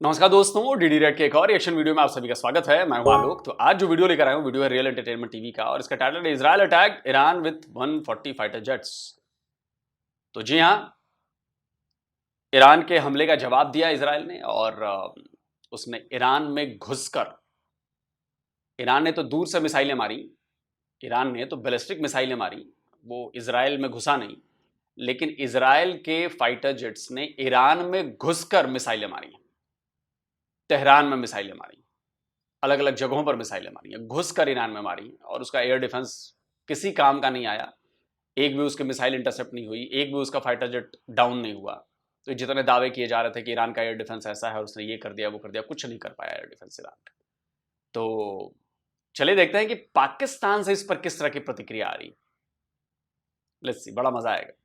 नमस्कार दोस्तों, DD red के एक और रिएक्शन वीडियो में आप सभी का स्वागत है। मैं हूं आलोक। तो आज जो वीडियो लेकर आया हूं, वीडियो है रियल एंटरटेनमेंट टीवी का और इसका टाइटल है Israel attack Iran with 140 fighter jets. तो जी हां, ईरान के हमले का जवाब दिया इजराइल ने और उसने ईरान में घुसकर, ईरान ने तो दूर से मिसाइलें मारी, ईरान ने तो बैलिस्टिक मिसाइलें मारी, वो इजराइल में घुसा नहीं, लेकिन इजराइल के फाइटर जेट्स ने ईरान में घुसकर मिसाइलें मारी। तेहरान में मिसाइलें मारी, अलग अलग जगहों पर मिसाइलें मारी, घुस कर ईरान में मारी और उसका एयर डिफेंस किसी काम का नहीं आया। एक भी उसकी मिसाइल इंटरसेप्ट नहीं हुई, एक भी उसका फाइटर जेट डाउन नहीं हुआ। तो जितने दावे किए जा रहे थे कि ईरान का एयर डिफेंस ऐसा है और उसने ये कर दिया वो कर दिया, कुछ नहीं कर पाया एयर डिफेंस ईरान का। तो चलिए देखते हैं कि पाकिस्तान से इस पर किस तरह की प्रतिक्रिया आ रही है। लेट्स सी, बड़ा मजा आएगा।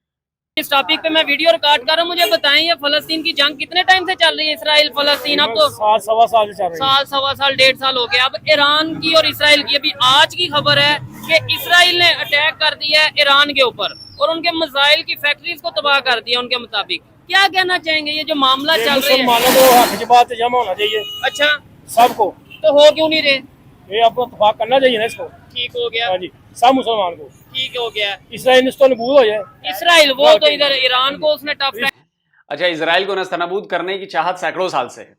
इस टॉपिक पे मैं वीडियो रिकॉर्ड कर रहा हूँ। मुझे बताएं, ये फलस्तीन की जंग कितने टाइम से चल रही है? इसराइल फलस्तीन अब तो साल सवा साल से चल रही है। साल सवा साल 1.5 साल हो गया। अब ईरान की और इसराइल की अभी आज की खबर है कि इसराइल ने अटैक कर दिया है ईरान के ऊपर और उनके मिसाइल की फैक्ट्रीज को तबाह कर दिया। उनके मुताबिक क्या कहना चाहेंगे? ये जो मामला चल रहा है, मुसलमानों को हक की बात जमा होना चाहिए। अच्छा, सबको तो हो क्यों नहीं रहे? ये आपको इत्तेफाक करना चाहिए ना इसको। ठीक हो गया, हाँ जी, सब मुसलमान को। ठीक हो गया। इसराइल नबूद हो जाए। इसराइल वो तो इधर ईरान को उसने टफ टाइम। अच्छा, इजराइल को नस्तनाबूद करने की चाहत सैकड़ों साल से है,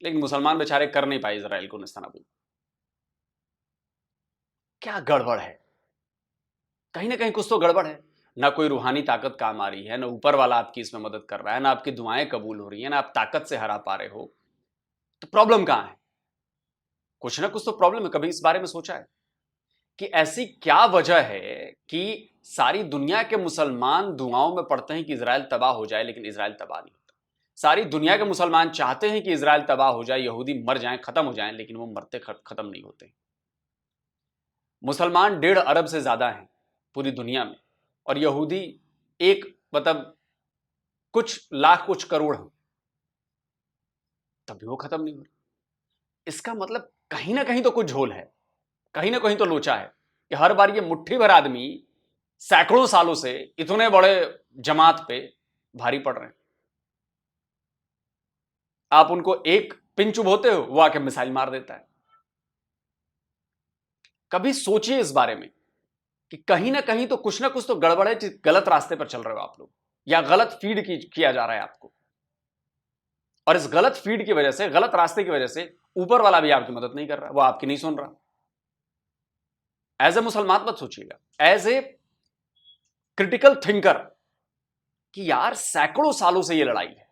लेकिन मुसलमान बेचारे कर नहीं पाए इजराइल को नस्तनाबूद। क्या गड़बड़ है? कहीं ना कहीं कुछ तो गड़बड़ है। ना कोई रूहानी ताकत काम आ रही है, ना ऊपर वाला आपकी इसमें मदद कर रहा है, ना आपकी दुआएं कबूल हो रही है, ना आप ताकत से हरा पा रहे हो। तो प्रॉब्लम कहां है? कुछ ना कुछ तो प्रॉब्लम है। कभी इस बारे में सोचा है कि ऐसी क्या वजह है कि सारी दुनिया के मुसलमान दुआओं में पड़ते हैं कि इजराइल तबाह हो जाए, लेकिन इजराइल तबाह नहीं होता। सारी दुनिया के मुसलमान चाहते हैं कि इजराइल तबाह हो जाए, यहूदी मर जाएं, खत्म हो जाएं, लेकिन वो मरते खत्म नहीं होते। मुसलमान 1.5 अरब से ज्यादा हैं पूरी दुनिया में और यहूदी एक मतलब कुछ लाख कुछ करोड़ हैं, तब भी वो खत्म नहीं हो रहे। इसका मतलब कहीं ना कहीं तो कुछ झोल है, कहीं ना कहीं तो लोचा है कि हर बार ये मुट्ठी भर आदमी सैकड़ों सालों से इतने बड़े जमात पे भारी पड़ रहे हैं। आप उनको एक पिन चुभोते हो, वो आके मिसाइल मार देता है। कभी सोचिए इस बारे में कि कहीं ना कहीं तो कुछ ना कुछ तो गड़बड़ है, गलत रास्ते पर चल रहे हो आप लोग, या गलत फीड किया जा रहा है आपको। और इस गलत फीड की वजह से, गलत रास्ते की वजह से ऊपर वाला भी आपकी मदद नहीं कर रहा, वो आपकी नहीं सुन रहा। एज ए मुसलमान मत सोचिएगा, एज ए क्रिटिकल थिंकर कि यार सैकड़ों सालों से ये लड़ाई है,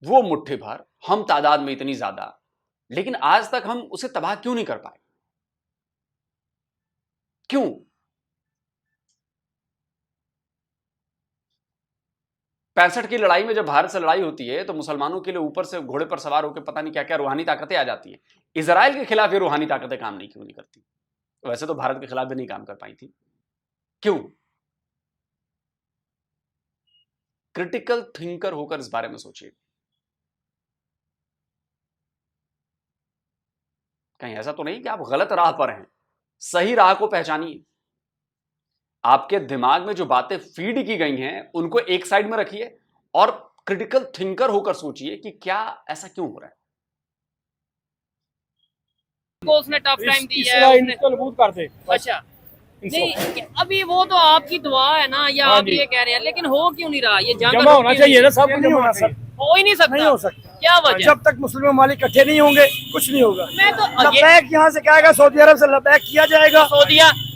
वो मुट्ठी भर, हम तादाद में इतनी ज्यादा, लेकिन आज तक हम उसे तबाह क्यों नहीं कर पाए? क्यों? पैंसठ की लड़ाई में जब भारत से लड़ाई होती है तो मुसलमानों के लिए ऊपर से घोड़े पर सवार होकर पता नहीं क्या क्या रूहानी ताकतें आ जाती हैं। इजराइल के खिलाफ ये रूहानी ताकतें काम नहीं क्यों नहीं करती? वैसे तो भारत के खिलाफ भी नहीं काम कर पाई थी, क्यों? क्रिटिकल थिंकर होकर इस बारे में सोचिए। कहीं ऐसा तो नहीं कि आप गलत राह पर हैं? सही राह को पहचानिए। आपके दिमाग में जो बातें फीड की गई हैं उनको एक साइड में रखिए और क्रिटिकल थिंकर होकर सोचिए कि क्या ऐसा क्यों हो रहा है। को उसने टफ टाइम दिया है इसराइल उसने। नबूद कर दे। अच्छा, नहीं अभी वो तो आपकी दुआ है ना, या हाँ आप जी। ये कह रहे हैं, लेकिन हो क्यों नहीं रहा? ये जंग जमा होना चाहिए ना, सब नहीं होना सकता, हो ही नहीं सकता। नहीं हो सकता। क्या वजह? जब तक मुस्लिम ममालिक इकट्ठे नहीं होंगे कुछ नहीं होगा। मैं तो लबैक यहाँ से कहेगा, सऊदी अरब से लबैक किया जाएगा।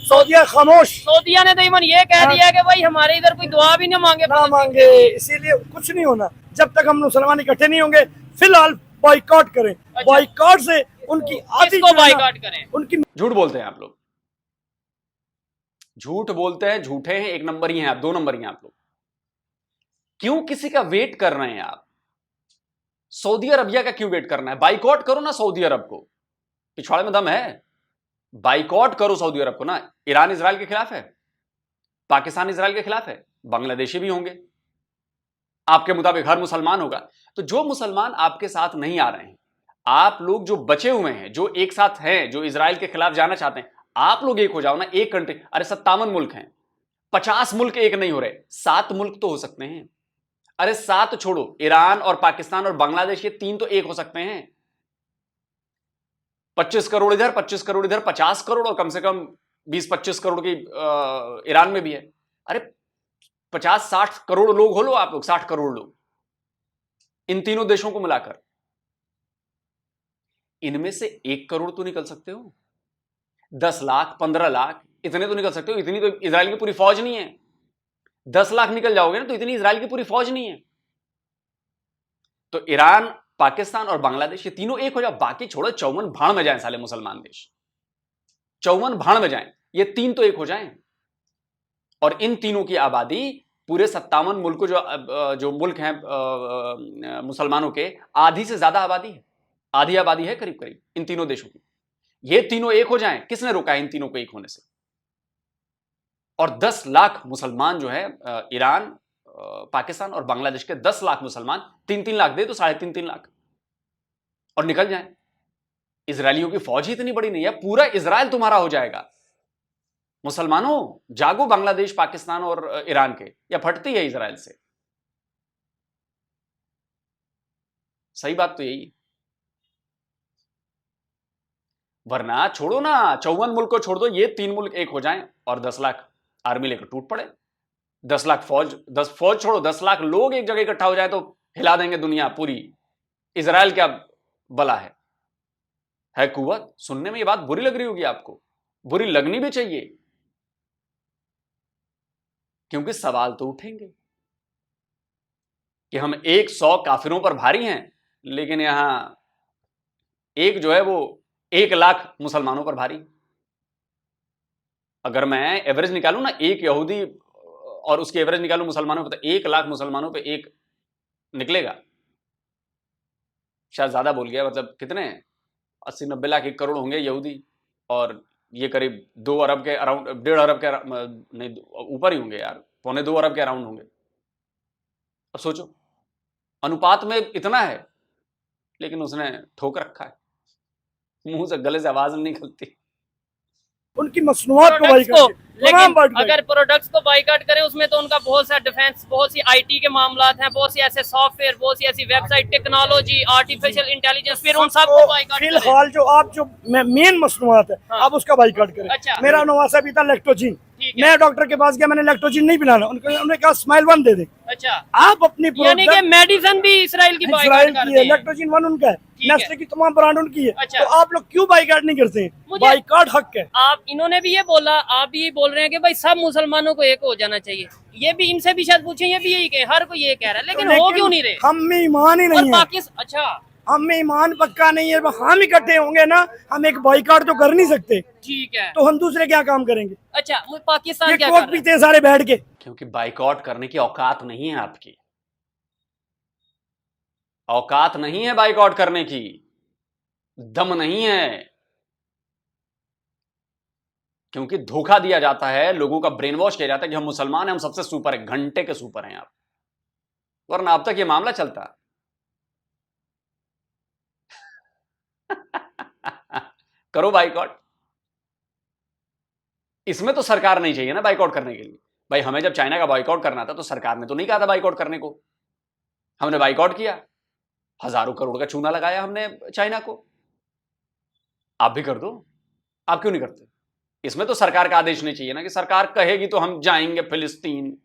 सऊदिया खामोश। सऊदिया ने तो इवन ये कह दिया कि भाई हमारे इधर कोई दुआ भी ना मांगे। ना मांगे, इसीलिए कुछ नहीं होना जब तक हम मुसलमान इकट्ठे नहीं होंगे। फिलहाल बॉयकॉट करें। बॉयकॉट से उनकी आदि किसको बॉयकॉट करें? उनकी झूठ बोलते हैं आप लोग, झूठ बोलते हैं, झूठे हैं, एक नंबर ही हैं आप, 2 नंबर ही हैं आप लोग। क्यों किसी का वेट कर रहे हैं आप? सऊदी अरबिया का क्यों वेट करना है? बाइकॉट करो ना सऊदी अरब को, पिछवाड़े में दम है, बाइकॉट करो सऊदी अरब को ना। ईरान इजराइल के खिलाफ है, पाकिस्तान इजराइल के खिलाफ है, बांग्लादेशी भी होंगे, आपके मुताबिक हर मुसलमान होगा। तो जो मुसलमान आपके साथ नहीं आ रहे हैं, आप लोग जो बचे हुए हैं, जो एक साथ हैं, जो इजराइल के खिलाफ जाना चाहते हैं, आप लोग एक हो जाओ ना। एक कंट्री, अरे 57 मुल्क हैं, 50 मुल्क एक नहीं हो रहे, 7 मुल्क तो हो सकते हैं। अरे 7 छोड़ो, ईरान और पाकिस्तान और बांग्लादेश, ये 3 तो एक हो सकते हैं। 25 करोड़ इधर, 25 करोड़ इधर, 50 करोड़ और कम से कम 20-25 करोड़ की ईरान में भी है। अरे 50-60 करोड़ लोग हो लो आप लोग, 60 करोड़ लोग इन तीनों देशों को मिलाकर। इनमें से 1 करोड़ तो निकल सकते हो, 10 लाख 15 लाख इतने तो निकल सकते हो। इतनी तो इजराइल की पूरी फौज नहीं है। 10 लाख निकल जाओगे ना तो इतनी इजराइल की पूरी फौज नहीं है। तो ईरान, पाकिस्तान और बांग्लादेश, ये तीनों एक हो जाओ, बाकी छोड़ो, 54 भाड़ में जाएं साले मुसलमान देश, 54 भाड़ में जाएं, ये 3 तो एक हो जाएं। और इन तीनों की आबादी पूरे 57 मुल्क जो मुल्क हैं मुसलमानों के, आधी से ज्यादा आबादी है, आधी आबादी है करीब करीब इन तीनों देशों की। ये तीनों एक हो जाएं, किसने रोका है इन तीनों को एक होने से? और 10 लाख मुसलमान जो है ईरान, पाकिस्तान और बांग्लादेश के 10 लाख मुसलमान 3-3 लाख दे तो 3.5 लाख और निकल जाएं। इजरायलियों की फौज ही इतनी बड़ी नहीं है, पूरा इजराइल तुम्हारा हो जाएगा। मुसलमानों जागो, बांग्लादेश, पाकिस्तान और ईरान के, या फटती है इजराइल से। सही बात तो यही, वरना छोड़ो ना, 54 मुल्क को छोड़ दो, ये 3 मुल्क एक हो जाएं और 10 लाख आर्मी लेकर टूट पड़े। 10 लाख फौज, 10 फौज छोड़ो, 10 लाख लोग एक जगह इकट्ठा हो जाए तो हिला देंगे दुनिया पूरी। इजराइल क्या बला है कुव्वत। सुनने में ये बात बुरी लग रही होगी आपको, बुरी लगनी भी चाहिए, क्योंकि सवाल तो उठेंगे कि हम 100 काफिरों पर भारी हैं, लेकिन यहां एक जो है वो 1 लाख मुसलमानों पर भारी। अगर मैं एवरेज निकालूं ना, एक यहूदी और उसकी एवरेज निकालूं मुसलमानों पर, तो 1 लाख मुसलमानों पे एक निकलेगा। शायद ज्यादा बोल गया, मतलब कितने 80-90 लाख, 1 करोड़ होंगे यहूदी, और ये करीब 2 अरब के अराउंड, 1.5 अरब के नहीं, ऊपर ही होंगे यार, 1.25-2 अरब के अराउंड होंगे। अब सोचो, अनुपात में इतना है, लेकिन उसने ठोक रखा है, मुंह से गले से आवाज नहीं निकलती। उनकी मसनूआत को प्रोडक्ट्स बाइकाट को, करें, तमाम लेकिन बाइकाट अगर प्रोडक्ट्स को बाइकाट करें उसमें तो उनका बहुत सा डिफेंस, बहुत सी आईटी के मामलात हैं, बहुत सी ऐसे सॉफ्टवेयर, बहुत सी ऐसी वेबसाइट टेक्नोलॉजी, आर्टिफिशियल इंटेलिजेंस, फिर उन सबको बाइकाट करें। फिलहाल जो आप जो मेन मसनूआत है, हाँ। आप उसका बाइकाट करें। अच्छा। मेरा नवासा भी था लैक्टोजिन, ठीक है। मैं डॉक्टर के पास गया, मैंने लैक्टोजिन नहीं पिलाना, उन्होंने कहा स्माइल 1 दे दे। अच्छा, आप अपनी यानी कि मेडिसिन भी इसराइल की बाइकाट इजराइल कर की है, दी है। लैक्टोजिन 1 उनका है, ठीक है। नेस्ले की तमाम ब्रांड उनकी है। अच्छा। तो आप लोग क्यों बाइकाट नहीं करते हैं? मुझे- बाइकाट हक है। आप, इन्होंने भी ये बोला, आप भी ये बोल रहे हैं कि भाई सब मुसलमानों को एक हो जाना चाहिए। ये भी इनसे भी शायद पूछे, ये भी यही कहे, हर कोई ये कह रहा है, लेकिन हो क्यों नहीं रहे? हम में ईमान ही और नहीं है, पाकिस्तान, अच्छा हम में ईमान पक्का नहीं है। हम इकट्ठे होंगे ना, हम एक बाइकाट तो कर नहीं सकते, ठीक है। तो हम दूसरे क्या काम करेंगे? अच्छा, पाकिस्तान ये क्या कोक कर रहा है? पीते हैं सारे बैठ के। क्योंकि बाइकआउट करने की औकात नहीं है आपकी, औकात नहीं है बाइकआउट करने की, दम नहीं है, क्योंकि धोखा दिया जाता है, लोगों का ब्रेन वॉश किया जाता है कि हम मुसलमान हैं, हम सबसे सुपर है, घंटे के सुपर हैं आप, वरना अब तक ये मामला चलता। करो बाइकआउट। इसमें तो सरकार नहीं चाहिए ना बाइकआउट करने के लिए। भाई हमें जब चाइना का बाइकआउट करना था तो सरकार ने तो नहीं कहा था बाइकआउट करने को, हमने बाइकआउट किया, हजारों करोड़ का चूना लगाया हमने चाइना को। आप भी कर दो, आप क्यों नहीं करते? इसमें तो सरकार का आदेश नहीं चाहिए ना, कि सरकार कहेगी तो हम जाएंगे फिलिस्तीन।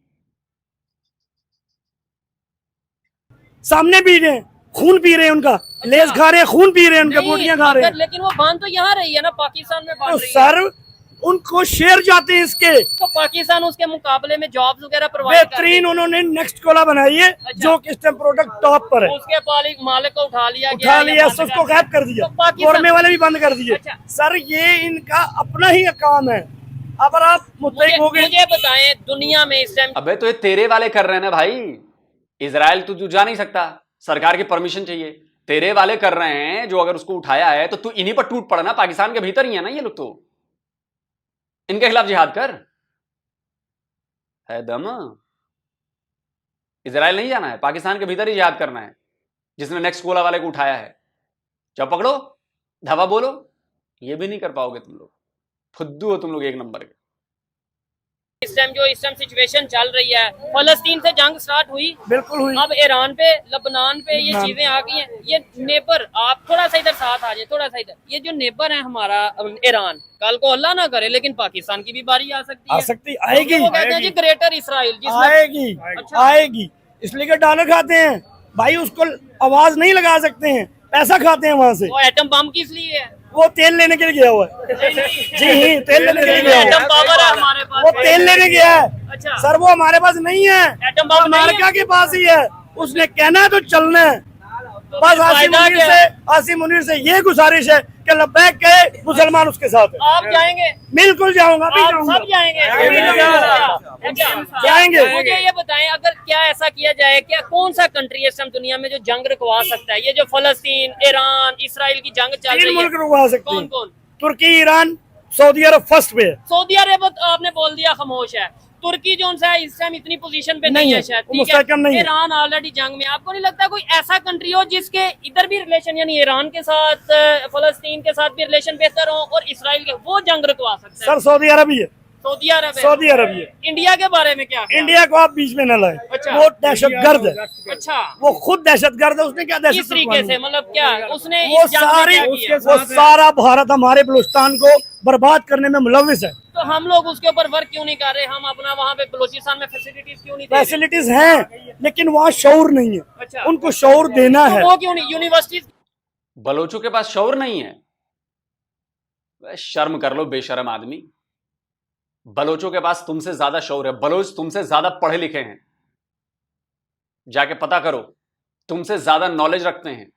सामने पी रहे हैं, खून पी रहे हैं उनका, लेस खा रहे हैं, खून पी रहे हैं उनके, नहीं, बोटियां खा रहे हैं। लेकिन वो बांध तो यहाँ रही है ना, पाकिस्तान में बांध तो रही है। सर उनको शेयर जाते हैं इसके, तो पाकिस्तान उसके मुकाबले में जॉब्स वगैरह प्रोवाइड कर बेहतरीन उन्होंने नेक्स्ट कोला बनाई है, जो कि इस टाइम प्रोडक्ट टॉप पर है। उसके मालिक को उठा लिया गया, उठा लिया, या बंद उसको कर गैप कर दिया, तो पाकिस्तान- गौरमे वाले भी बंद कर दिए। अच्छा। सर ये इनका अपना ही काम है। अगर आप मुतैक हो गए, मुझे बताएं, दुनिया में इस टाइम अबे तो ये तेरे वाले कर रहे हैं ना भाई, इजराइल तो तू जा नहीं सकता, सरकार की परमिशन चाहिए, तेरे वाले कर रहे हैं जो, अगर उसको उठाया है तो तू इन्हीं पर टूट पड़ा ना, पाकिस्तान के भीतर ही है ना ये लोग, तो इनके खिलाफ जिहाद कर, है दम। इजराइल नहीं जाना है, पाकिस्तान के भीतर ही जिहाद करना है, जिसने नेक्स्ट कोला वाले को उठाया है। जब पकड़ो, धावा बोलो, ये भी नहीं कर पाओगे तुम लोग, फुद्दू हो तुम लोग एक नंबर के। इस टाइम सिचुएशन चल रही है, फलस्तीन से जंग स्टार्ट हुई, बिल्कुल हुई। अब ईरान पे, लबनान पे ये चीजें आ गई हैं। ये नेबर, आप थोड़ा सा इधर साथ आ जाए, थोड़ा सा इधर, ये जो नेबर है हमारा ईरान, कल को अल्लाह ना करे लेकिन पाकिस्तान की भी बारी आ सकती है। आ सकती, आएगी, वो कहते हैं जी ग्रेटर इसराइल, जिसमें आएगी, अच्छा। आएगी। इसलिए कि डॉलर खाते हैं भाई, उसको आवाज नहीं लगा सकते हैं, पैसा खाते हैं वहां से। वो एटम बम किस लिए है? वो तेल लेने के लिए गया हुआ है। जी हाँ, तेल लेने के लिए गया हुआ एटम है। पावर है हमारे पास। वो तेल लेने गया है अच्छा। सर, वो हमारे पास नहीं है, एटम बम नहीं है? अमेरिका के पास ही है। उसने कहना है तो चलना है। तो बस फिर फायदा क्या है? आसिम मुनीर से ये गुजारिश है कि लब्बैक कहे, मुसलमान उसके साथ है। आप जाएंगे? बिल्कुल जाऊंगा, अभी आप जाऊंगा। सब जाएंगे? अच्छा। जाएंगे। मुझे ये बताएं, अगर क्या ऐसा किया जाए, क्या कौन सा कंट्री है इस टाइम दुनिया में जो जंग रुकवा सकता है? ये जो फलस्तीन, ईरान, इसराइल की जंग चल 3 रही मुल्क है, रुकवा सकते कौन हैं, कौन? तुर्की, ईरान, सऊदी अरब फर्स्ट पे है। सऊदी अरब आपने बोल दिया खामोश है। तुर्की जो सा है इस टाइम इतनी पोजीशन पे नहीं नहीं है है, शायद, वो ठीक मुस्तहकम नहीं है। है। ईरान ऑलरेडी जंग में। आपको नहीं लगता कोई ऐसा कंट्री हो जिसके इधर भी रिलेशन, यानी ईरान के साथ, फलस्तीन के साथ भी रिलेशन बेहतर हो और इसराइल के, वो जंग रुकवा सकता है? सर सऊदी अरब ही है, सऊदी अरब है। सऊदी अरब ही है। इंडिया के बारे में क्या ख्याल? इंडिया को आप बीच में न लाए, अच्छा। वो दहशतगर्द है, अच्छा, वो खुद दहशतगर्द है। उसने क्या दहशत किस तरीके से, मतलब क्या उसने वो इस जंग में सारी, क्या किया? वो सारा भारत हमारे बलूचिस्तान को बर्बाद करने में मुलविस है। तो हम लोग उसके ऊपर वर्क क्यों नहीं कर रहे? हम अपना वहाँ पे बलूचिस्तान में फैसिलिटीज क्यों नहीं दे रहे? फैसिलिटीज हैं लेकिन वहाँ शऊर नहीं है, अच्छा। उनको शऊर देना है। तो वो क्यों नहीं? यूनिवर्सिटीज बलोचों के पास शौर नहीं है? वह शर्म कर लो बेशरम आदमी। बलोचों के पास तुमसे ज्यादा शौर है। बलोच तुमसे ज्यादा पढ़े लिखे हैं, जाके पता करो, तुमसे ज्यादा नॉलेज रखते हैं।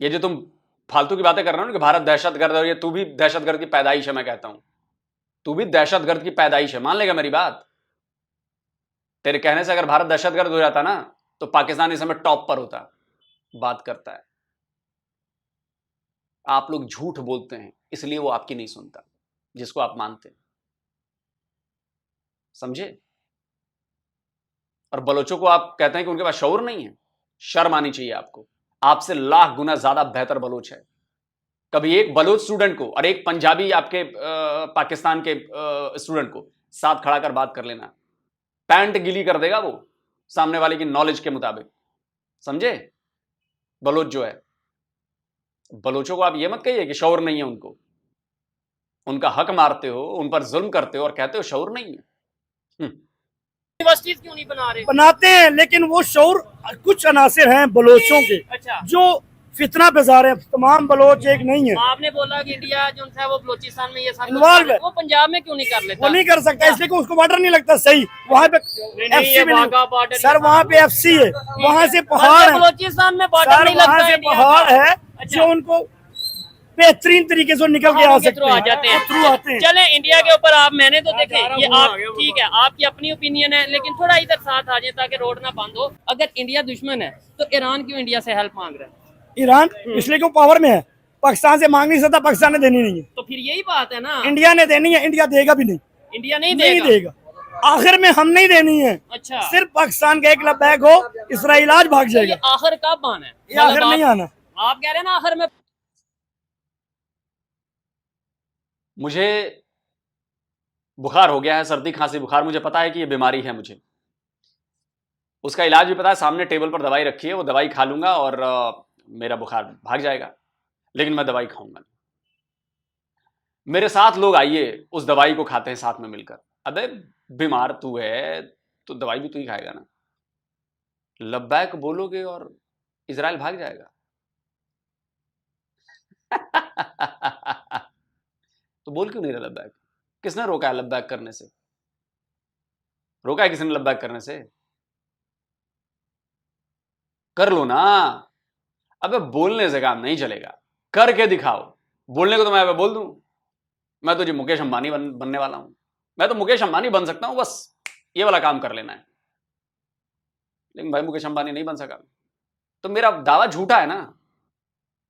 ये जो तुम फालतू की बातें कर रहे हो ना कि भारत दहशतगर्द है, ये तू भी दहशतगर्द की पैदाइश है। मैं कहता हूं तू भी दहशतगर्द की पैदाइश है। मान लेगा मेरी बात? तेरे कहने से अगर भारत दहशतगर्द हो जाता ना तो पाकिस्तान इस समय टॉप पर होता। बात करता है। आप लोग झूठ बोलते हैं इसलिए वो आपकी नहीं सुनता, जिसको आप मानते हैं। समझे? और बलोचों को आप कहते हैं कि उनके पास शऊर नहीं है। शर्म आनी चाहिए आपको। आपसे लाख गुना ज्यादा बेहतर बलोच है। कभी एक बलोच स्टूडेंट को और एक पंजाबी आपके पाकिस्तान के स्टूडेंट को साथ खड़ा कर बात कर लेना, पैंट गीली कर देगा वो सामने वाले की नॉलेज के मुताबिक। समझे? बलोच जो है, बलोचों को आप ये मत कहिए कि शऊर नहीं है उनको। उनका हक मारते हो, उन पर जुल्म करते हो और कहते हो शऊर नहीं है। यूनिवर्सिटीज क्यों नहीं बना रहे? बनाते हैं लेकिन वो शऊर, कुछ अनासिर हैं बलोचों के अच्छा। जो फितना बेजार है। तमाम बलोच एक नहीं है। आपने बोला कि इंडिया जो है वो बलूचिस्तान में ये सब Involved है। वो पंजाब में क्यों नहीं कर लेता? वो नहीं कर सकता इसलिए कि उसको बॉर्डर नहीं लगता सही। वहाँ पे ये FC भी वाघा नहीं, border सर ये वहाँ पे FC है, वहाँ से पहाड़ है बलूचिस्तान में बॉर्डर सर, नहीं वहाँ लगता से इंडिया पहाड़ का। है अच्छा। जो उनको बेहतरीन तरीके से निकल के आ पहाड़ों के सकते थ्रू आ जाते हैं। थ्रू आते हैं। चले इंडिया के ऊपर आप, मैंने तो देखे ये आप, ठीक है आपकी अपनी ओपिनियन है, लेकिन थोड़ा इधर साथ आ जाए ताकि रोड ना बंद हो। अगर इंडिया दुश्मन है तो ईरान क्यों इंडिया से हेल्प मांग रहा है? ईरान इसलिए कि वो पावर में है, पाकिस्तान से मांग नहीं सकता, पाकिस्तान ने देनी नहीं है, तो फिर यही बात है ना, इंडिया ने देनी है, इंडिया देगा भी नहीं, इंडिया नहीं नहीं देगा। देगा। आखिर में हम नहीं देनी है। अच्छा, सिर्फ पाकिस्तान का एक लब्बैक हो, इसराइल आज भाग तो जाएगा। ये आखिर कब आना है? ये आखिर मतलब नहीं आना। आप कह रहे हैं ना आखिर में। मुझे बुखार हो गया है, सर्दी खांसी बुखार। मुझे पता है कि ये बीमारी है, मुझे उसका इलाज भी पता है। सामने टेबल पर दवाई रखी है, वो दवाई खा लूंगा और मेरा बुखार भाग जाएगा। लेकिन मैं दवाई खाऊंगा नहीं। मेरे साथ लोग आइए, उस दवाई को खाते हैं साथ में मिलकर। अबे बीमार तू है तो दवाई भी तू ही खाएगा ना। लब्बैक बोलोगे और इजराइल भाग जाएगा। तो बोल क्यों नहीं रहा लब्बैक? किसने रोका है लब्बैक करने से? रोका है किसने लब्बैक करने से? कर लो ना। अबे बोलने से काम नहीं चलेगा, करके दिखाओ। बोलने को तो मैं बोल दूं, मैं तो जी मुकेश अंबानी बनने वाला हूं। मैं तो मुकेश अंबानी बन सकता हूं, बस ये वाला काम कर लेना है। लेकिन भाई मुकेश अंबानी नहीं बन सका, तो मेरा दावा झूठा है ना।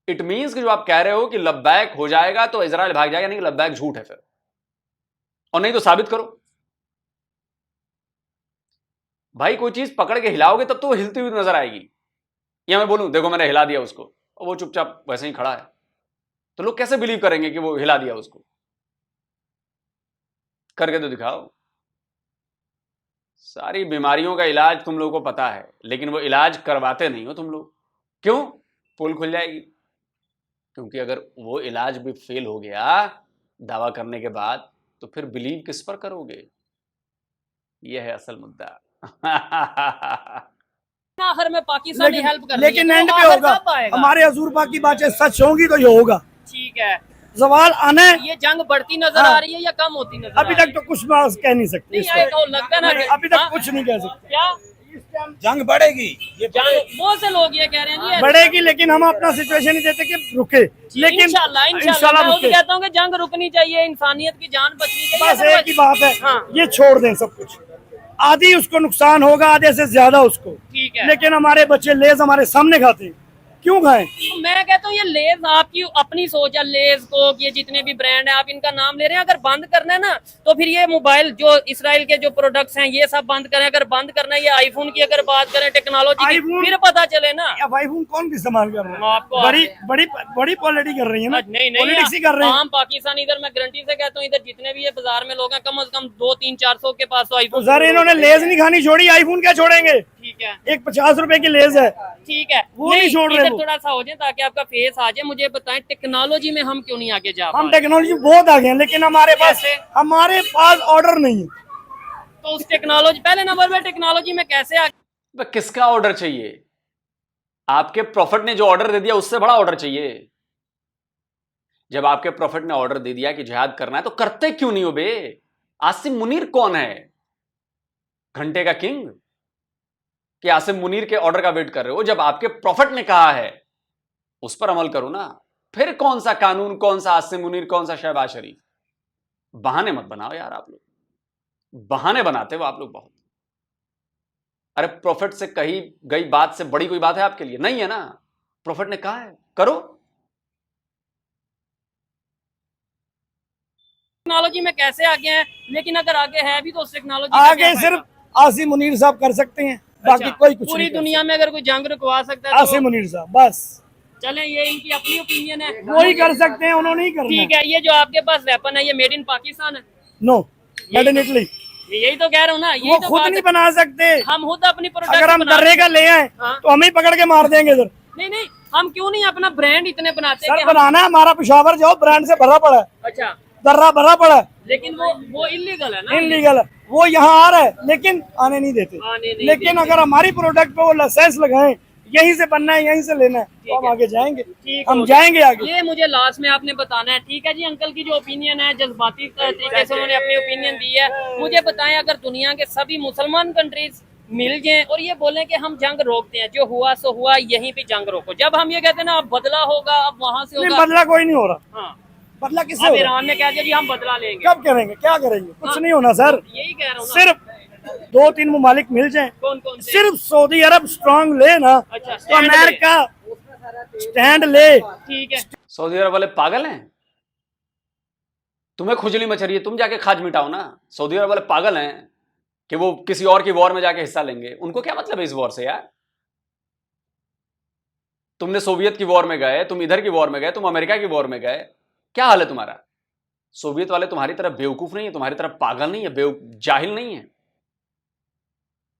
इट मीन्स कि जो आप कह रहे हो कि लब्बैक हो जाएगा तो इजराइल भाग जाएगा, नहीं, लब्बैक झूठ है फिर। और नहीं तो साबित करो भाई। कोई चीज पकड़ के हिलाओगे तब तो वो हिलती हुई नजर आएगी। या मैं बोलूं देखो मैंने हिला दिया उसको और वो चुपचाप वैसे ही खड़ा है, तो लोग कैसे बिलीव करेंगे कि वो हिला दिया उसको? करके तो दिखाओ। सारी बीमारियों का इलाज तुम लोगों को पता है, लेकिन वो इलाज करवाते नहीं हो तुम लोग। क्यों? पोल खुल जाएगी। क्योंकि अगर वो इलाज भी फेल हो गया दावा करने के बाद, तो फिर बिलीव किस पर करोगे? यह है असल मुद्दा। आखिर में पाकिस्तान की हेल्प कर रही है, लेकिन तो एंड पे आखिर होगा। कब आएगा? हमारे हजूर पाक की बातें सच होंगी तो ये होगा। ठीक है, सवाल आना है। ये जंग बढ़ती नजर हाँ। आ रही है या कम होती नजर अभी आ रही तक तो कुछ बात कह नहीं सकते नहीं इस आए पर। तो लगता है ना नहीं, कि- अभी तक हाँ? कुछ नहीं कह सकते। क्या जंग बढ़ेगी, ये जंग बहुत से लोग ये कह रहे हैं जी बढ़ेगी, लेकिन हम अपना सिचुएशन ही देते कि रुके। लेकिन इंशाल्लाह इंशाल्लाह मैं तो रुके। कहता हूँ कि जंग रुकनी चाहिए, इंसानियत की जान बचनी चाहिए। बस एक ही बात है, हाँ। ये छोड़ दें सब कुछ। आधी उसको नुकसान होगा, आधे से ज्यादा उसको। ठीक है, लेकिन हमारे बच्चे लेज हमारे सामने खाते हैं, क्यों खाएं? तो मैं कहता हूँ ये लेज आपकी अपनी सोच है। लेज को ये जितने भी ब्रांड है आप इनका नाम ले रहे हैं, अगर बंद करना है ना तो फिर ये मोबाइल जो इसराइल के जो प्रोडक्ट्स हैं ये सब बंद करें। अगर बंद करना है ये आईफोन की अगर बात करें टेक्नोलॉजी की, iPhone- फिर पता चले ना। या भाई फोन कौन इस्तेमाल कर रहा है? आपको बड़ी बड़ी बड़ी पॉलिटिक्स कर रही है ना, नहीं पॉलिटिक्स ही कर रहे हैं। आम पाकिस्तान इधर मैं गारंटी से कहता हूँ इधर जितने भी ये बाजार में लोग हैं कम से कम 200-300-400 के पास तो तो आईफोन। सर इन्होंने लेज नहीं खानी छोड़ी, आईफोन क्या छोड़ेंगे? ठीक है, एक 50 रुपए की लेज है, ठीक है, वो नहीं छोड़ रहे इधर वो। थोड़ा सा हो जाए ताकि आपका फेस आ जाए। मुझे बताएं टेक्नोलॉजी में हम क्यों नहीं आगे जा हम पा रहे? टेक्नोलॉजी बहुत आगे हैं, लेकिन कैसे? हमारे पास ऑर्डर नहीं है। तो उस टेक्नोलॉजी पहले नंबर पे टेक्नोलॉजी में कैसे आगे? भाई किसका ऑर्डर चाहिए? आपके प्रॉफिट ने जो ऑर्डर दे दिया उससे बड़ा ऑर्डर चाहिए। जब आपके प्रॉफिट ने ऑर्डर दे दिया कि जिहाद करना है तो करते क्यों नहीं हो बे? आसिम मुनीर कौन है? घंटे का किंग? कि आसिम मुनीर के ऑर्डर का वेट कर रहे हो? जब आपके प्रॉफिट ने कहा है उस पर अमल करो ना। फिर कौन सा कानून, कौन सा आसिम मुनीर, कौन सा शहबाज शरीफ? बहाने मत बनाओ यार आप लोग, बहाने बनाते हो आप लोग बहुत। अरे प्रॉफिट से कही गई बात से बड़ी कोई बात है आपके लिए? नहीं है ना। प्रॉफिट ने कहा है करो। टेक्नोलॉजी में कैसे आगे हैं? लेकिन अगर आगे है भी तो उस टेक्नोलॉजी आगे सिर्फ आसिम मुनीर साहब कर सकते हैं, बाकी कोई कुछ पूरी नहीं कर दुनिया में अगर कोई जंग रुकवा सकता सकता। है आसिम तो मुनीर साहब बस चलें, ये इनकी अपनी ओपिनियन है। वही कर सकते हैं, उन्होंने नहीं करना। ठीक है, ये जो आपके पास वेपन है ये मेड इन पाकिस्तान है? नो, डेफिनेटली यही तो कह रहा हूँ ना, वो यही तो खुद बात नहीं है। बना सकते। हम खुद अपनी प्रोडक्ट अगर हम दर्रे का ले आए हाँ। तो हम ही पकड़ के मार देंगे इधर। नहीं, हम क्यों नहीं अपना ब्रांड इतने बनाते सर कि हम- बनाना है, हमारा पेशावर जो ब्रांड से भरा पड़ा है, अच्छा, दर्रा भरा पड़ा है, लेकिन वो इलीगल है ना? इनलीगल है। वो यहाँ आ रहा है लेकिन आने नहीं देते। आने नहीं लेकिन देते। अगर हमारी प्रोडक्ट पे वो लाइसेंस लगाएं, यहीं से बनना है, यहीं से लेना है, तो हम है। आगे जाएंगे। ठीक हम हो जाएंगे आगे। ये मुझे लास्ट में आपने बताना है। ठीक है जी, अंकल की जो ओपिनियन है जज्बाती तरीके से उन्होंने अपनी ओपिनियन दी है। मुझे बताएं अगर दुनिया के सभी मुसलमान कंट्रीज मिल जाएं और ये बोलें कि हम जंग रोकते हैं, जो हुआ सो हुआ, यहीं पे जंग रोको। जब हम ये कहते हैं ना अब बदला होगा, अब वहां से नहीं, होगा, बदला कोई नहीं हो रहा। हाँ, बदला किससे अब हो रहा? ईरान ने कह दिया जी हम बदला लेंगे। कब करेंगे, क्या करेंगे? कुछ हाँ। नहीं होना सर। यही कह रहा हूँ ना। सिर्फ 2-3 ममालिक मिल जाएं, कौन कौन से? सिर्फ सऊदी अरब स्ट्रांग ले ना, अच्छा, तो stand ले। अमेरिका स्टैंड ले। ठीक है, सऊदी अरब वाले पागल हैं? तुम्हें खुजली मच रही है, तुम जाके खाज मिटाओ ना। सऊदी अरब वाले पागल हैं कि वो किसी और की वॉर में जाके हिस्सा लेंगे? उनको क्या मतलब है इस वॉर से यार? तुमने सोवियत की वॉर में गए, तुम इधर की वॉर में गए, तुम अमेरिका की वॉर में गए, क्या हाल है तुम्हारा? सोवियत वाले तुम्हारी तरफ बेवकूफ नहीं है, तुम्हारी तरफ पागल नहीं है, जाहिल नहीं है।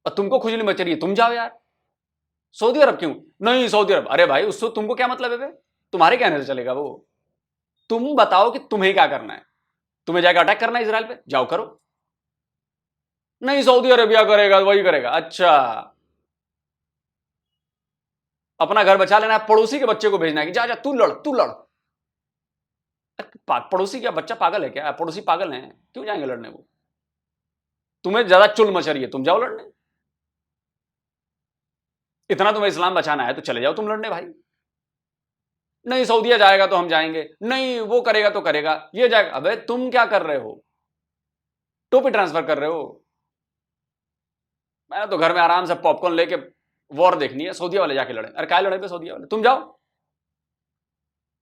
और तुमको खुजली मच रही है, तुम जाओ यार। सऊदी अरब क्यों? नहीं सऊदी अरब, अरे भाई उससे तुमको क्या मतलब है बे? तुम्हारे कहने से चलेगा वो? तुम बताओ कि तुम्हें क्या करना है। तुम्हें जाकर अटैक करना है इसराइल पे, जाओ करो। नहीं सऊदी अरेबिया करेगा, वही करेगा। अच्छा, अपना घर बचा लेना है, पड़ोसी के बच्चे को भेजना है कि जा जा तू लड़ तू लड़। पड़ोसी क्या बच्चा पागल है क्या? पड़ोसी पागल है, क्यों जाएंगे लड़ने वो? तुम्हें ज्यादा चुल मच रही है, तुम जाओ लड़ने। इतना तुम्हें इस्लाम बचाना है तो चले जाओ तुम लड़ने भाई। नहीं सऊदीया जाएगा तो हम जाएंगे, नहीं वो करेगा तो करेगा, ये जाएगा। अबे तुम क्या कर रहे हो? टोपी ट्रांसफर कर रहे हो? मैं तो घर में आराम से पॉपकॉर्न लेके वॉर देखनी है, सऊदीया वाले जाके लड़े। अरे क्या लड़े पे सऊदीया वाले? तुम जाओ।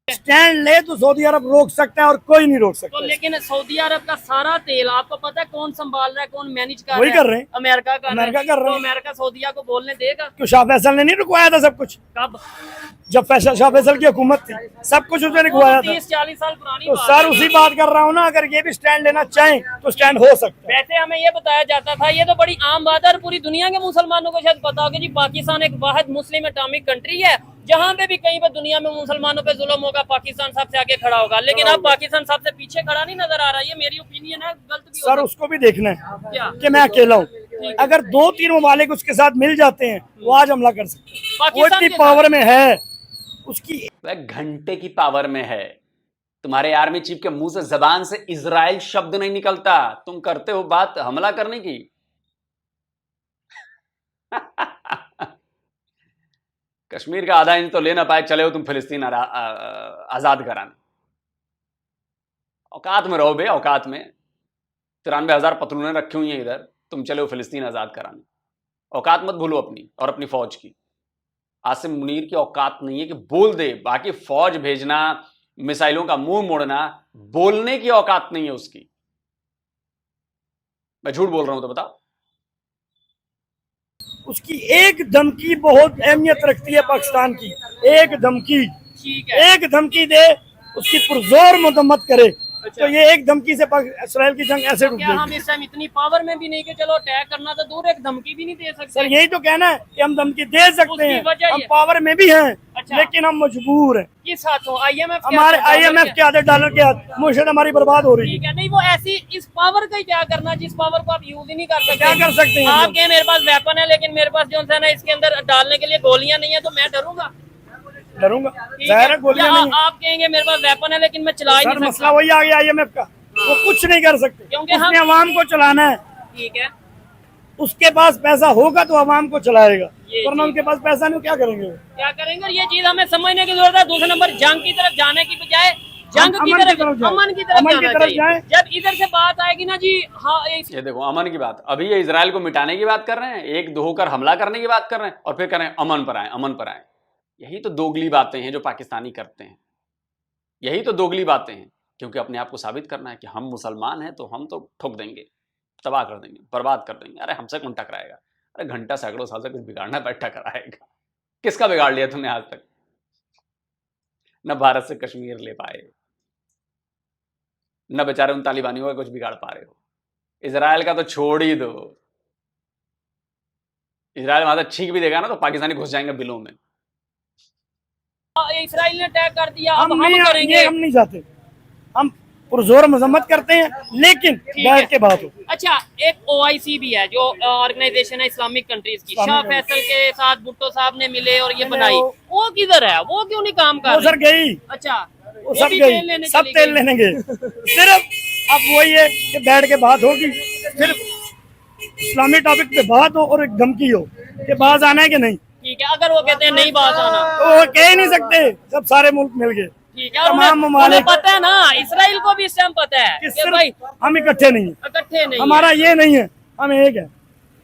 स्टैंड ले तो सऊदी अरब रोक सकता है और कोई नहीं रोक तो सकता। लेकिन सऊदी अरब का सारा तेल आपको पता है कौन संभाल रहा है, कौन मैनेज कर वही रहा है? कर रहे हैं। अमेरिका कर रहा है। अमेरिका कर रहा तो है। अमेरिका सऊदीया को बोलने देगा? तो शाह फैसल ने नहीं रुकवाया था सब कुछ? कब? जब शाह फैसल की हुकूमत थी सब कुछ उसने रुकवाया था। 30-40 साल पुरानी तो बात सर है। उसी बात कर रहा हूँ ना, अगर ये भी स्टैंड लेना चाहें तो स्टैंड हो सकता है। वैसे हमें ये बताया जाता था, ये तो बड़ी आम बात है और पूरी दुनिया के मुसलमानों को शायद पता होगा जी, पाकिस्तान एक वाहिद मुस्लिम एटॉमिक कंट्री है, जहाँ पे भी कहीं पे दुनिया में मुसलमानों पे जुल्म होगा पाकिस्तान सबसे आगे खड़ा होगा। लेकिन अब पाकिस्तान सबसे पीछे खड़ा नहीं नजर आ रहा। ये मेरी ओपिनियन है, गलत भी हो सर सकती उसको भी देखना है क्या? कि मैं अकेला हूँ। अगर 2-3 ममालिक उसके साथ मिल जाते हैं वो आज हमला कर सकते हैं। वो पाकिस्तान इतनी के पावर में है उसकी। वह घंटे की पावर में है। तुम्हारे आर्मी चीफ के मुंह से जबान से इजराइल शब्द नहीं निकलता, तुम करते हो बात हमला करने की। कश्मीर का आधा इंच तो ले ना पाए, चले हो तुम फिलिस्तीन आजाद कराने। औकात में रहो बे, औकात में। 93,000 पतलूने रखी हुई हैं इधर, तुम चले हो फिलिस्तीन आजाद कराने। औकात मत भूलो अपनी और अपनी फौज की। आसिम मुनीर की औकात नहीं है कि बोल दे, बाकी फौज भेजना, मिसाइलों का मुंह मोड़ना, बोलने की औकात नहीं है उसकी। मैं झूठ बोल रहा हूं तो बताओ। उसकी एक धमकी बहुत अहमियत रखती है पाकिस्तान की। एक धमकी, ठीक है। एक धमकी दे, उसकी पुरजोर मदम्मत करे तो ये एक धमकी से इसराइल की जंग ऐसे रुक क्या हम जाएगी। इस टाइम इतनी पावर में भी नहीं कि चलो अटैक करना तो दूर, एक धमकी भी नहीं दे सकते? सर यही तो कहना है कि हम धमकी दे सकते उसकी हैं, वजह हम ये- पावर में भी हैं, अच्छा। लेकिन हम मजबूर हैं। किस हाथों? IMF के हमारे हाथों, डॉलर IMF के आधे डॉलर के हाथ मुश्त हमारी बर्बाद हो रही है। ठीक है। नहीं वो ऐसी इस पावर का ही क्या करना जिस पावर को आप यूज ही नहीं कर सकते? क्या कर सकते हैं? आप कहें मेरे पास वेपन है लेकिन मेरे पास जो है ना इसके अंदर डालने के लिए गोलियां नहीं है, तो मैं डरूंगा? डरूंगा, ठीक जाहिर है है। गोलियां या नहीं हैं। आप कहेंगे मेरे पास वेपन है लेकिन मैं चला ही सर नहीं मसला सकता? वही आ गया IMF का, वो कुछ नहीं कर सकते क्योंकि हम- उसने अवाम को चलाना है। ठीक है। उसके पास पैसा होगा तो अवाम को चलाएगा, ये वरना ठीक उनके पास पैसा नहीं, क्या करेंगे वो? क्या करेंगे ये चीज हमें समझने की जरूरत है। दूसरे नंबर जंग की तरफ जाने की बजाय जंग की अमन की तरफ, तरफ जाएं। अमन की तरफ अमन की जाना तरफ चाहिए। जाएं। जब इधर से बात आएगी ना जी, हाँ ये देखो अमन की बात, अभी ये इजराइल को मिटाने की बात कर रहे हैं, एक दो होकर हमला करने की बात कर रहे हैं, और फिर कह रहे हैं अमन पर आए, अमन पर आए। यही तो दोगली बातें हैं जो पाकिस्तानी करते हैं। यही तो दोगली बातें हैं, क्योंकि अपने आप को साबित करना है कि हम मुसलमान हैं तो हम तो ठोक देंगे, तबाह कर देंगे, बर्बाद कर देंगे। अरे हमसे कौन टकराएगा? अरे घंटा सैकड़ों साल से कुछ बिगाड़ना पर टकराएगा। किसका बिगाड़ लिया तुमने आज तक? न भारत से कश्मीर ले पाए, न बेचारे उन तालिबानियों का कुछ बिगाड़ पा रहे हो। इजराइल का तो छोड़ ही दो। इजराइल वहां से छींक भी देगा ना तो पाकिस्तानी घुस जाएंगे बिलों में। इसराइल ने अटैक कर दिया, अब हम हम नहीं, करेंगे। ये हम नहीं चाहते। हम पुरजोर मजम्मत करते हैं, लेकिन ठीक है। बैठ के बात हो। अच्छा, एक OIC भी है जो ऑर्गेनाइजेशन है इस्लामिक कंट्रीज की, शाह इस्लामिक फैसल के साथ भुट्टो साहब ने मिले और ये नहीं, बनाई। वो किधर है? वो क्यों नहीं काम कर वो सर रही? गई, अच्छा, वो सब भी तेल गई, लेने सब चली तेल गई। लेने गए। सिर्फ अब वही है कि बैठ के बात होगी, सिर्फ इस्लामी टॉपिक पे बात हो और एक धमकी हो कि बाज आना है कि नहीं, ठीक है। अगर वो कहते हैं नहीं बात आना, तो वो कह ही नहीं सकते जब सारे मुल्क मिल गए। ठीक है। और तमाम उन्हें ममालिक पता है ना, इसराइल को भी इस टाइम पता है कि कि भाई सिर्फ हम इकट्ठे नहीं हैं, इकट्ठे नहीं हमारा ये नहीं है, हम एक है,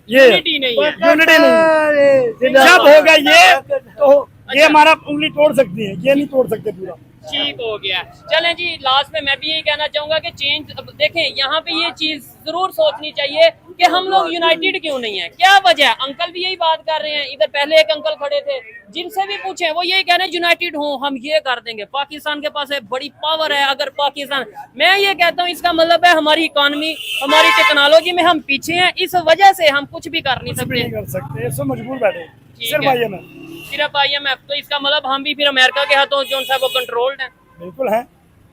ये यूनिटी नहीं है। यूनिटी नहीं। जब होगा ये तो ये हमारा उंगली तोड़ सकती है, ये नहीं तोड़ सकते पूरा। ठीक हो गया। चलें जी, लास्ट में मैं भी यही कहना चाहूंगा कि चेंज, देखें यहाँ पे ये चीज जरूर सोचनी चाहिए कि हम लोग यूनाइटेड क्यों नहीं है, क्या वजह है? अंकल भी यही बात कर रहे हैं, इधर पहले एक अंकल खड़े थे, जिनसे भी पूछे वो यही कह रहे हैं यूनाइटेड हो, हम ये कर देंगे। पाकिस्तान के पास एक बड़ी पावर है, अगर पाकिस्तान, मैं ये कहता हूँ इसका मतलब है हमारी इकोनॉमी, हमारी टेक्नोलॉजी में हम पीछे हैं, इस वजह से हम कुछ भी कर नहीं कुछ भी नहीं सकते। कर सकते, इससे मजबूर बैठे ठीक सिर्फ है। IMF। सिर्फ IMF, तो इसका मतलब हम भी फिर अमेरिका के हाथों जो है वो कंट्रोल्ड है। बिल्कुल है,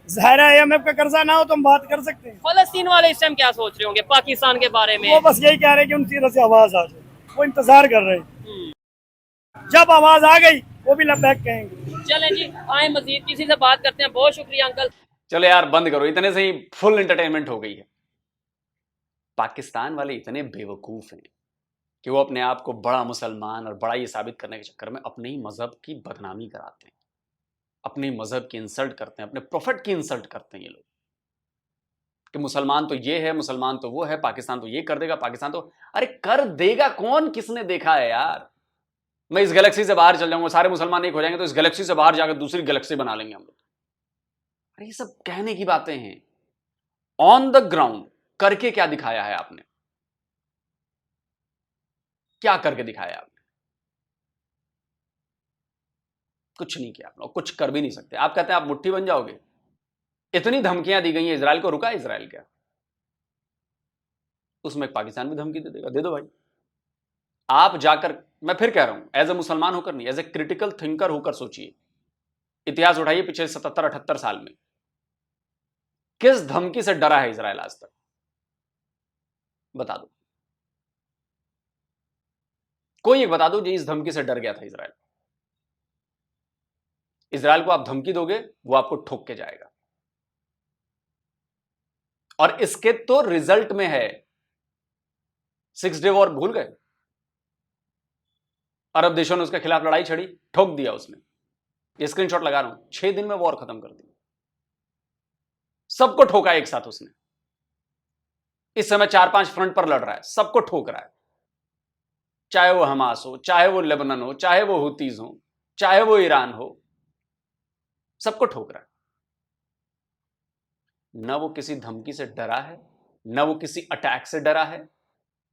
जाहिर है IMF का कर्जा ना हो तो हम बात कर सकते हैं। फलस्तीन वाले इस टाइम क्या सोच रहे होंगे पाकिस्तान के बारे में? वो बस यही कह रहे हैं कि उनकी तरफ से आवाज आ जाए, वो इंतजार कर रहे हैं। जब आवाज आ गई वो भी लबैक कहेंगे। चलें जी, आए मजीद किसी से बात करते हैं। बहुत शुक्रिया अंकल। चलो यार बंद करो, इतने से ही फुल एंटरटेनमेंट हो गई है। पाकिस्तान वाले इतने बेवकूफ हैं कि वो अपने आप को बड़ा मुसलमान और बड़ा ये साबित करने के चक्कर में अपने ही मजहब की बदनामी कराते हैं, अपने मजहब की इंसल्ट करते हैं, अपने प्रोफेट की इंसल्ट करते हैं ये लोग कि मुसलमान तो ये है, मुसलमान तो वो है, पाकिस्तान तो ये कर देगा, पाकिस्तान तो, अरे कर देगा कौन? किसने देखा है यार? मैं इस गैलेक्सी से बाहर चल जाऊंगा, सारे मुसलमान एक हो जाएंगे तो इस गैलेक्सी से बाहर जाकर दूसरी गैलेक्सी बना लेंगे हम लोग। अरे ये सब कहने की बातें हैं, ऑन द ग्राउंड करके क्या दिखाया है आपने? क्या करके दिखाया आपने? कुछ नहीं किया आप लोग, कुछ कर भी नहीं सकते। आप कहते हैं आप मुट्ठी बन जाओगे। इतनी धमकियां दी गई हैं इजराइल को, रुका इजराइल क्या? उसमें पाकिस्तान भी धमकी दे देगा, दे दो भाई। आप जाकर, मैं फिर कह रहा हूं, एज ए मुसलमान होकर नहीं, एज ए क्रिटिकल थिंकर होकर सोचिए। इतिहास उठाइए पिछले 77-78 साल में किस धमकी से डरा है इजराइल आज तक, बता दो। कोई एक बता दो जो इस धमकी से डर गया था इजराइल। इजराइल को आप धमकी दोगे, वो आपको ठोक के जाएगा। और इसके तो रिजल्ट में है 6 डे वॉर, भूल गए? अरब देशों ने उसके खिलाफ लड़ाई छड़ी, ठोक दिया उसने। ये स्क्रीनशॉट लगा रहा हूं, 6 दिन में वॉर खत्म कर दी, सबको ठोका एक साथ उसने। इस समय 4-5 फ्रंट पर लड़ रहा है, सबको ठोक रहा है, चाहे वो हमास हो, चाहे वो लेबनान हो, चाहे वो हुतीज हो, चाहे वो ईरान हो, सबको ठोक रहा है। न वो किसी धमकी से डरा है, न वो किसी अटैक से डरा है,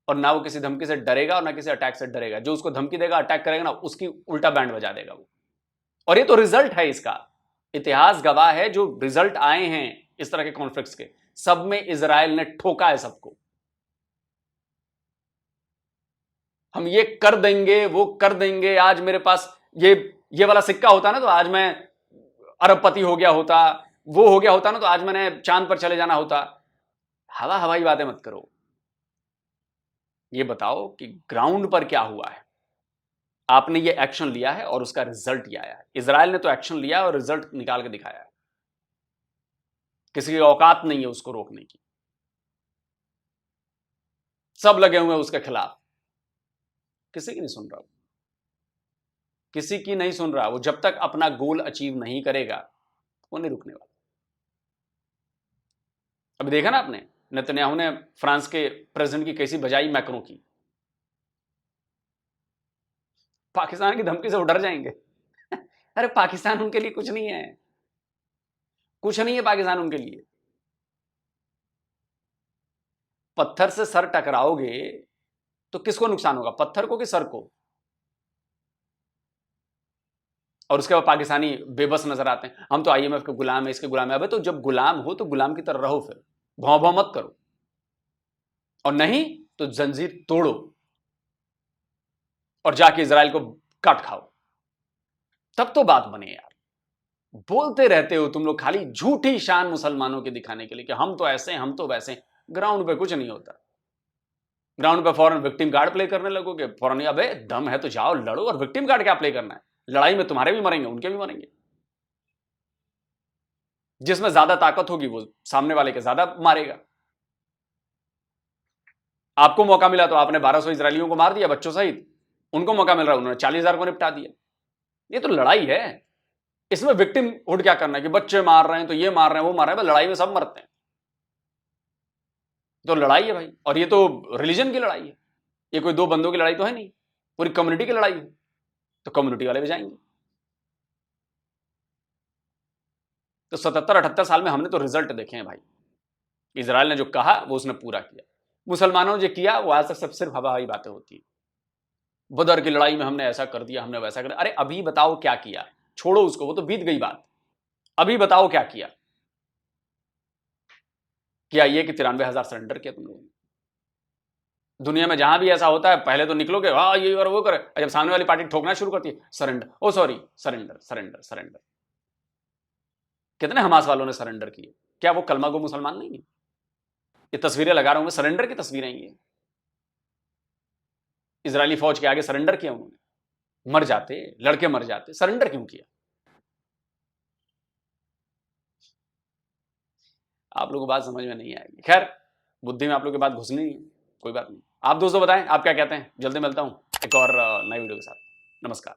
और ना वो किसी धमकी से डरेगा और ना किसी अटैक से डरेगा। जो उसको धमकी देगा, अटैक करेगा ना, उसकी उल्टा बैंड बजा देगा वो। और ये तो रिजल्ट है इसका, इतिहास गवाह है। जो रिजल्ट आए हैं इस तरह के कॉन्फ्लिक्ट्स के, सब में इजराइल ने ठोका है सबको। हम ये कर देंगे, वो कर देंगे। आज मेरे पास ये वाला सिक्का होता ना, तो आज मैं अरबपति हो गया होता, वो हो गया होता ना, तो आज मैंने चांद पर चले जाना होता। हवाई बातें मत करो। ये बताओ कि ग्राउंड पर क्या हुआ है। आपने ये एक्शन लिया है और उसका रिजल्ट ये आया है। इजराइल ने तो एक्शन लिया और रिजल्ट निकाल के दिखाया है। किसी की औकात नहीं है उसको रोकने की। सब लगे हुए हैं उसके खिलाफ, किसी की नहीं सुन रहा, किसी की नहीं सुन रहा। वो जब तक अपना गोल अचीव नहीं करेगा, वो नहीं रुकने वाला। अभी देखा ना आपने, नेतन्याहू ने फ्रांस के प्रेसिडेंट की कैसी बजाई मैक्रों की। पाकिस्तान की धमकी से वो डर जाएंगे। अरे पाकिस्तान उनके लिए कुछ नहीं है, कुछ नहीं है पाकिस्तान उनके लिए। पत्थर से सर टकराओगे तो किसको नुकसान होगा, पत्थर को कि सर को? और उसके बाद पाकिस्तानी बेबस नजर आते हैं, हम तो आईएमएफ के गुलाम है, इसके गुलाम है। अबे तो जब गुलाम हो तो गुलाम की तरह रहो, फिर भौं भौं मत करो, और नहीं तो जंजीर तोड़ो और जाके इजराइल को काट खाओ, तब तो बात बने यार। बोलते रहते हो तुम लोग खाली झूठी शान मुसलमानों के दिखाने के लिए कि हम तो ऐसे हैं, हम तो वैसे हैं। ग्राउंड पे कुछ नहीं होता। ग्राउंड पे फौरन विक्टिम कार्ड प्ले करने लगोगे, फौरन अबे दम है तो जाओ लड़ो। और विक्टिम कार्ड क्या प्ले करना है? लड़ाई में तुम्हारे भी मरेंगे, उनके भी मरेंगे। जिसमें ज्यादा ताकत होगी वो सामने वाले के ज्यादा मारेगा। आपको मौका मिला तो आपने 1200 इजरायलियों को मार दिया, बच्चों सहित। उनको मौका मिल रहा है, उन्होंने 40,000 को निपटा दिया। ये तो लड़ाई है। इसमें विक्टिम हुड क्या करना है कि बच्चे मार रहे हैं तो ये मार रहे हैं, वो मार रहे हैं। लड़ाई में सब मरते हैं, तो लड़ाई है भाई। और ये तो रिलीजन की लड़ाई है, ये कोई 2 बंदों की लड़ाई तो है नहीं, पूरी कम्युनिटी की लड़ाई है। तो कम्युनिटी वाले भी जाएंगे। तो 77-78 साल में हमने तो रिजल्ट देखे हैं भाई। इजराइल ने जो कहा वो उसने पूरा किया। मुसलमानों ने जो किया वो आज तक सिर्फ हवाई बातें होती है। बदर की लड़ाई में हमने ऐसा कर दिया, हमने वैसा कर दिया। अरे अभी बताओ क्या किया, छोड़ो उसको, वो तो बीत गई बात। अभी बताओ क्या किया। क्या ये कि 93,000 सरेंडर किया तुम लोगों ने? दुनिया में जहां भी ऐसा होता है पहले तो निकलोगे, हाँ ये और वो करे, जब सामने वाली पार्टी ठोकना शुरू करती है, सरेंडर, ओ सॉरी, सरेंडर सरेंडर सरेंडर। कितने हमास वालों ने सरेंडर किए? क्या वो कलमा को मुसलमान नहीं है? ये तस्वीरें लगा रहा हूं मैं, सरेंडर की तस्वीरें ये। इजरायली फौज के आगे सरेंडर किया उन्होंने। मर जाते, लड़के मर जाते, सरेंडर क्यों किया? आप लोगों को बात समझ में नहीं आएगी। खैर, बुद्धि में आप लोगों की बात घुसनी नहीं है, कोई बात नहीं। आप दोस्तों बताएं आप क्या कहते हैं। जल्दी मिलता हूं एक और नई वीडियो के साथ। नमस्कार,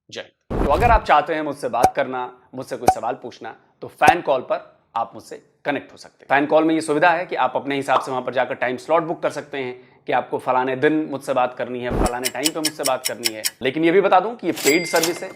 जय हिंद। तो अगर आप चाहते हैं मुझसे बात करना, मुझसे कोई सवाल पूछना, तो फैन कॉल पर आप मुझसे कनेक्ट हो सकते हैं। फैन कॉल में ये सुविधा है कि आप अपने हिसाब से वहां पर जाकर टाइम स्लॉट बुक कर सकते हैं कि आपको फलाने दिन मुझसे बात करनी है, फलाने टाइम पे मुझसे बात करनी है। लेकिन ये भी बता दूं कि ये पेड सर्विस है,